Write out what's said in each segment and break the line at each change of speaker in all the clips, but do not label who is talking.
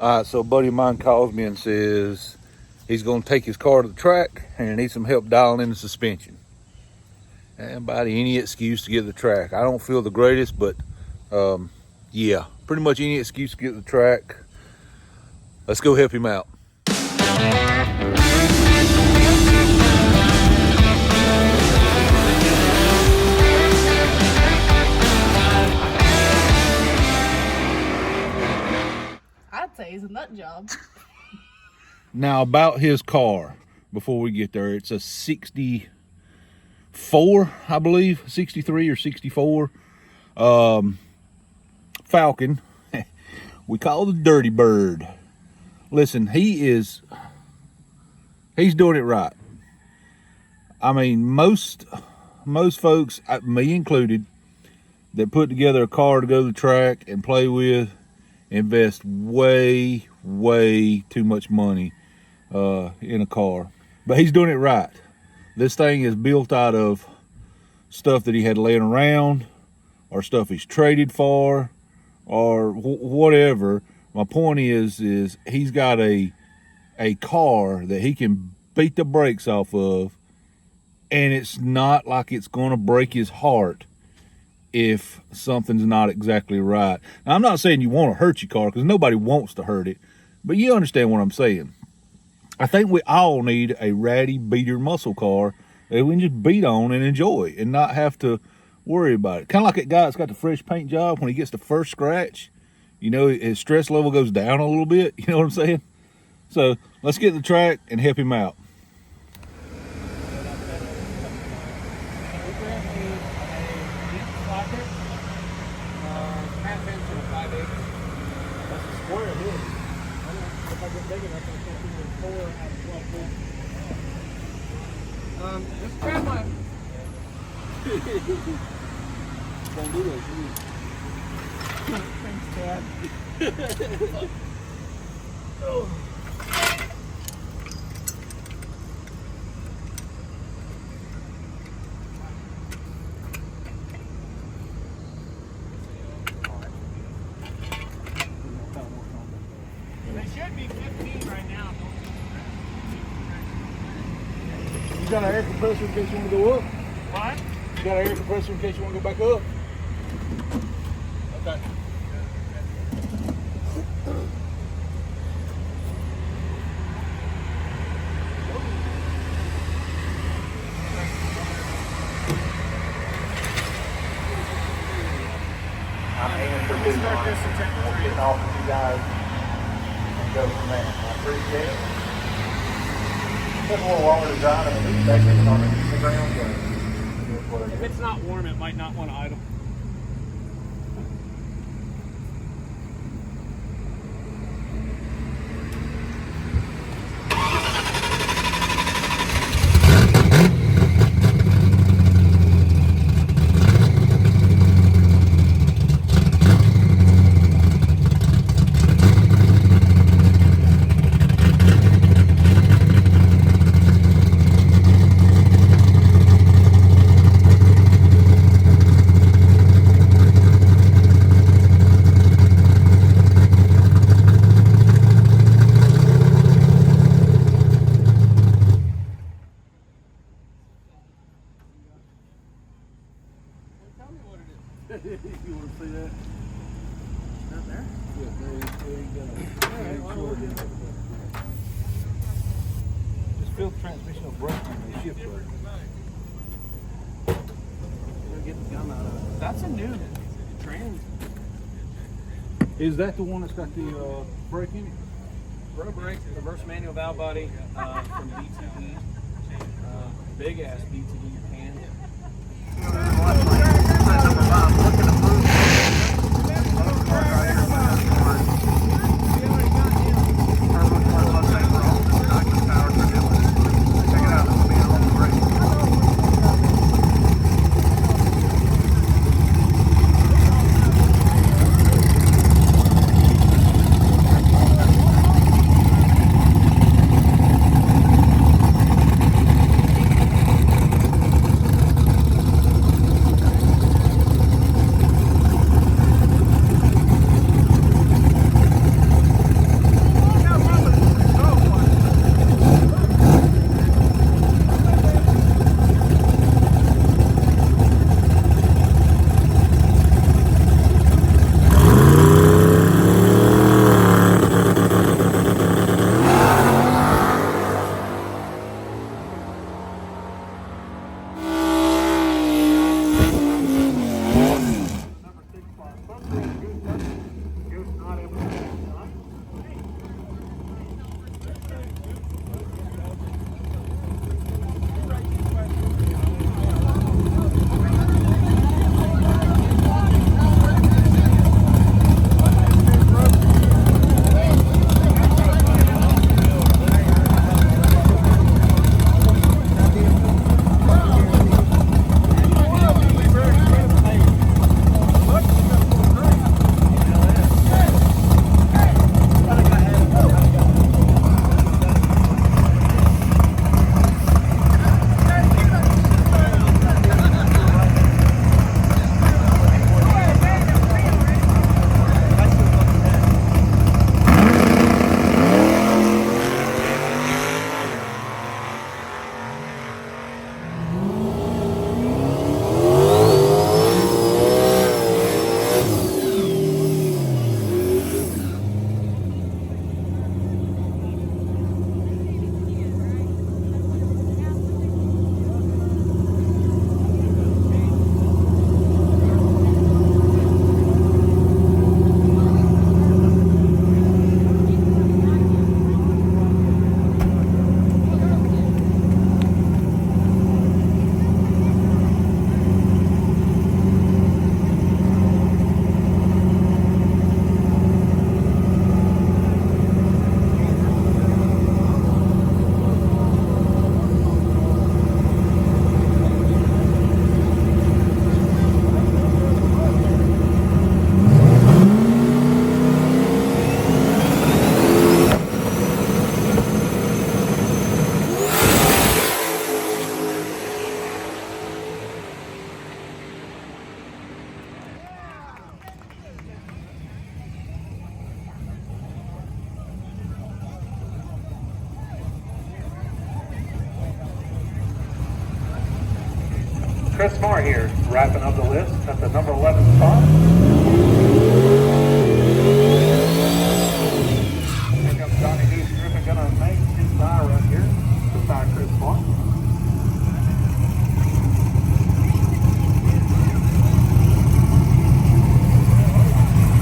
All right, so a buddy of mine calls me and says he's going to take his car to the track and he needs some help dialing in the suspension. And about any excuse to get to the track. I don't feel the greatest, but yeah, pretty much any excuse to get to the track. Let's go help him out.
I'd say it's a nut job.
Now about his car, before we get there, it's a 64, I believe, 63 or 64 Falcon. We call the Dirty Bird. Listen, he's doing it right. I mean, most folks, me included, that put together a car to go to the track and play with, invest way too much money in a car. But he's doing it right. This thing is built out of stuff that he had laying around, or stuff he's traded for, or whatever. My point is he's got a car that he can beat the brakes off of, and it's not like it's going to break his heart if something's not exactly right. Now, I'm not saying you want to hurt your car, because nobody wants to hurt it, but you understand what I'm saying. I think we all need a ratty beater muscle car that we can just beat on and enjoy and not have to worry about it. Kind of like that guy that's got the fresh paint job. When he gets the first scratch, you know, his stress level goes down a little bit. You know what I'm saying? So let's get to the track and help him out.
Just grab my.
Don't do that,
Thanks, Dad.
Oh.
They should be 15 right now.
You got an air compressor in case you want to go up?
What?
You got an air compressor in case you want to go back up? Okay. I'm aiming for this one. We'll get off with you guys and go from there. I appreciate it. It's a little longer to drive, and it's back in on the ground.
If it's not warm, it might not want to idle.
You want to see that?
Not there?
Yeah, there you go.
Alright, well, we'll do that.
Just feel the transmission will break on the shift brake.
Get the gum out of it. That's a new trans.
Is that the one that's got the brake in it?
Road brake, reverse manual valve body from BTE. Big ass BTE pan.
Chris Moore here, wrapping up the list at the number 11 spot. Here comes Johnny Deuce Griffin, gonna make his tire run here beside Chris Moore.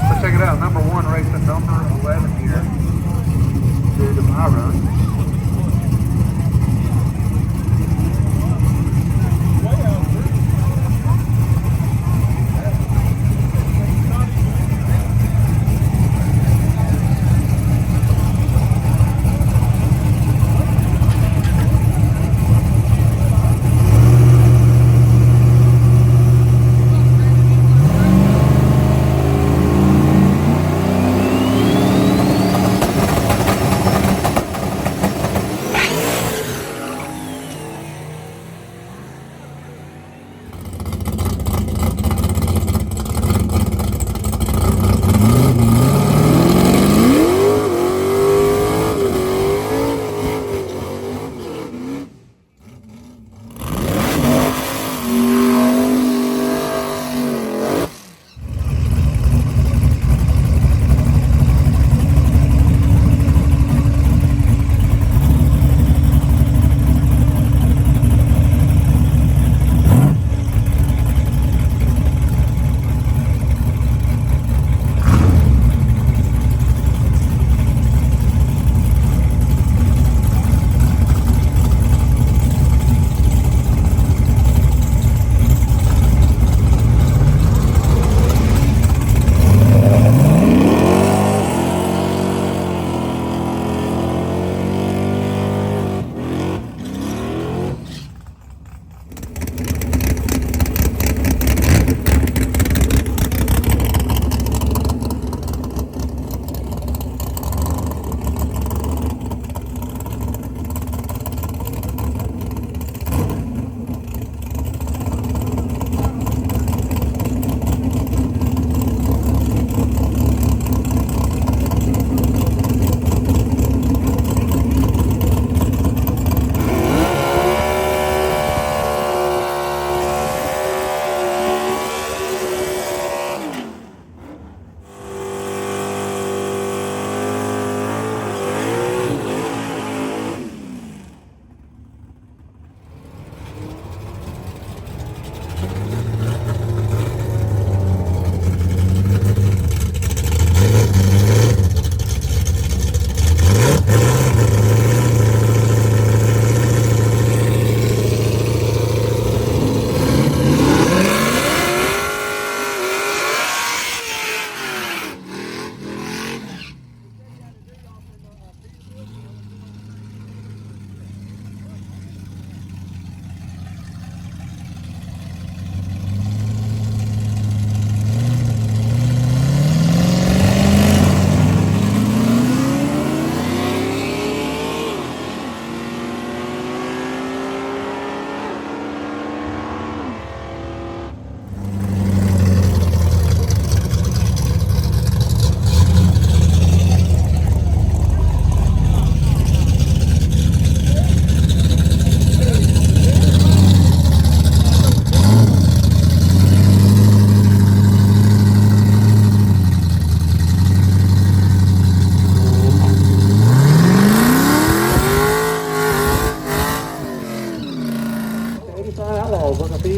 So check it out, number 1 racing number 11 here. Here to my run.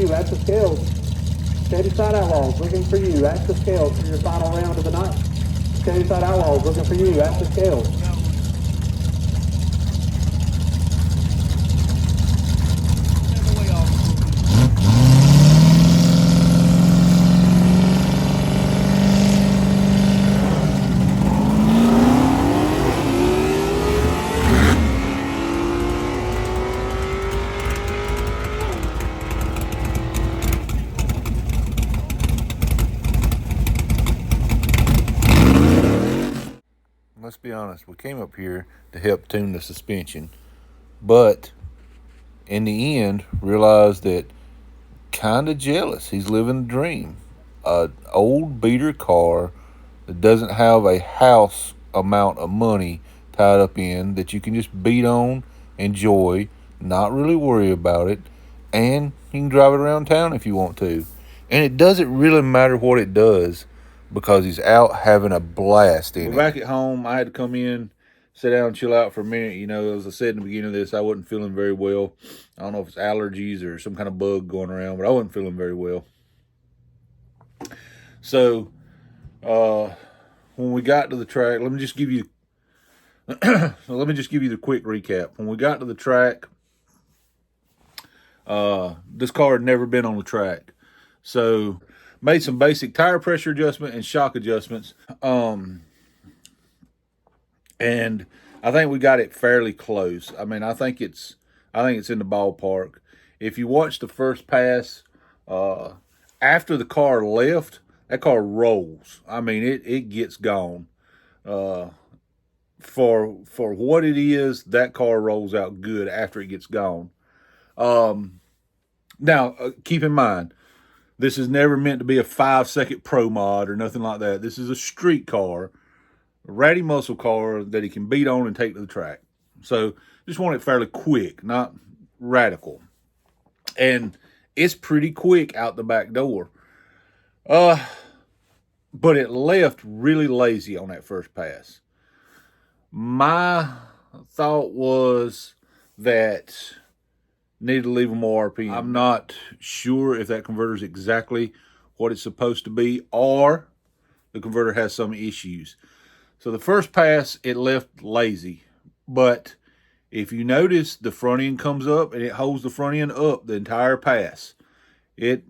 That's the scales. Steady Side Outlaws looking for you. That's the scales for your final round of the night. Steady Side Outlaws looking for you. That's the scales.
Let's be honest, we came up here to help tune the suspension, but in the end realized that kind of jealous. He's living a dream. A old beater car that doesn't have a house amount of money tied up in that you can just beat on, enjoy, not really worry about it, and You can drive it around town if you want to. And it doesn't really matter what it does because he's out having a blast in it. Back at home, I had to come in, sit down and chill out for a minute. You know, as I said in the beginning of this, I wasn't feeling very well. I don't know if it's allergies or some kind of bug going around, but I wasn't feeling very well. So, when we got to the track, let me just give you the quick recap. When we got to the track, this car had never been on the track. So, made some basic tire pressure adjustment and shock adjustments. And I think we got it fairly close. I mean, I think it's in the ballpark. If you watch the first pass, after the car left, that car rolls. I mean, it gets gone. For what it is, that car rolls out good after it gets gone. Now, keep in mind, this is never meant to be a 5-second pro mod or nothing like that. This is a street car, a ratty muscle car that he can beat on and take to the track. So just want it fairly quick, not radical. And it's pretty quick out the back door. But it left really lazy on that first pass. My thought was that needed to leave more RPM. I'm not sure if that converter is exactly what it's supposed to be or the converter has some issues. So the first pass, it left lazy. But if you notice, the front end comes up and it holds the front end up the entire pass. It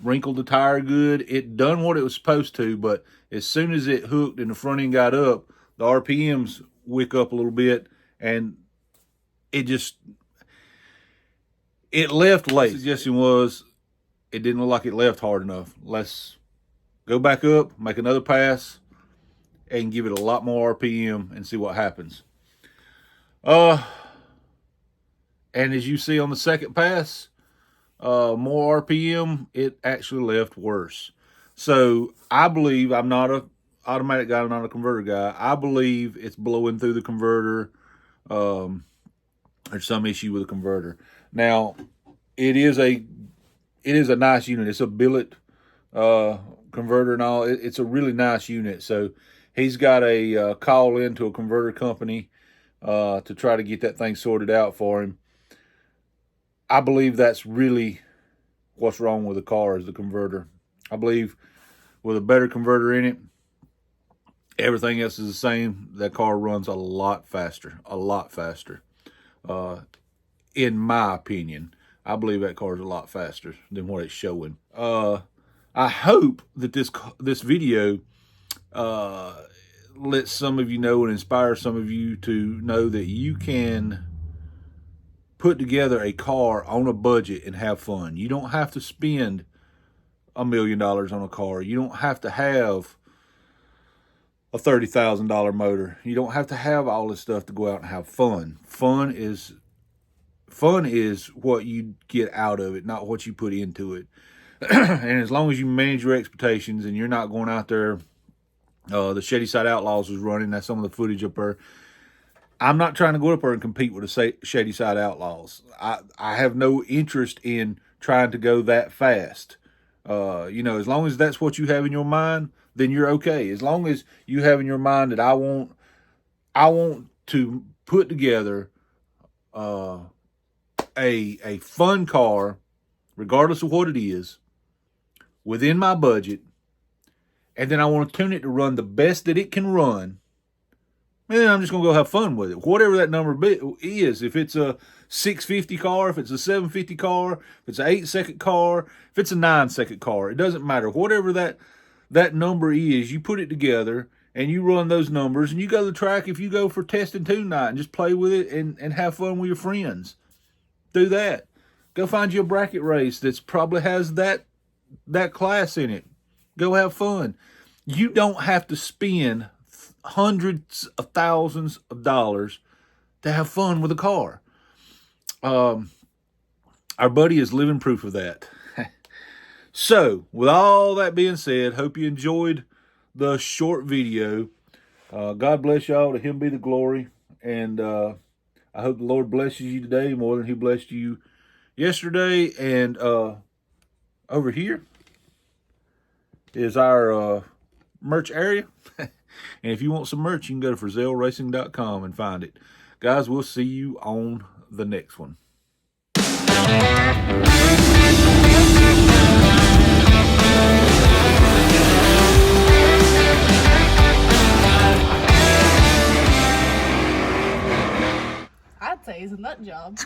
wrinkled the tire good. It done what it was supposed to, but as soon as it hooked and the front end got up, the RPMs wick up a little bit, and it left late. The suggestion was it didn't look like it left hard enough. Let's go back up, make another pass, and give it a lot more RPM and see what happens. And as you see on the second pass, more RPM, it actually left worse. So I believe, I'm not a automatic guy, I'm not a converter guy. I believe it's blowing through the converter. There's some issue with the converter. Now, it is a nice unit. It's a billet converter and all. It's a really nice unit. So he's got a call in to a converter company to try to get that thing sorted out for him. I believe that's really what's wrong with the car is the converter. I believe with a better converter in it, everything else is the same. That car runs a lot faster, in my opinion. I believe that car is a lot faster than what it's showing. I hope that this video lets some of you know and inspire some of you to know that you can put together a car on a budget and have fun. You don't have to spend $1 million on a car. You don't have to have a $30,000 motor. You don't have to have all this stuff to go out and have fun. Fun is what you get out of it, not what you put into it. And as long as you manage your expectations and you're not going out there, the Shady Side Outlaws was running. That's some of the footage up there. I'm not trying to go up there and compete with the Shady Side Outlaws. I have no interest in trying to go that fast. As long as that's what you have in your mind, then you're okay. As long as you have in your mind that I want to put together a fun car, regardless of what it is, within my budget, and then I want to tune it to run the best that it can run, man, I'm just going to go have fun with it. Whatever that number is, if it's a 650 car, if it's a 750 car, if it's an 8-second car, if it's a 9-second car, it doesn't matter. Whatever that number is, you put it together and you run those numbers and you go to the track. If you go for test and tune night and just play with it and have fun with your friends, do that. Go find you a bracket race that's probably has that class in it. Go have fun. You don't have to spend hundreds of thousands of dollars to have fun with a car. Our buddy is living proof of that. So, with all that being said, hope you enjoyed the short video. God bless y'all. To him be the glory. And I hope the Lord blesses you today more than he blessed you yesterday, and over here is our merch area. And if you want some merch, you can go to frizzellracing.com and find it. Guys, we'll see you on the next one.
I'd say he's a nut job.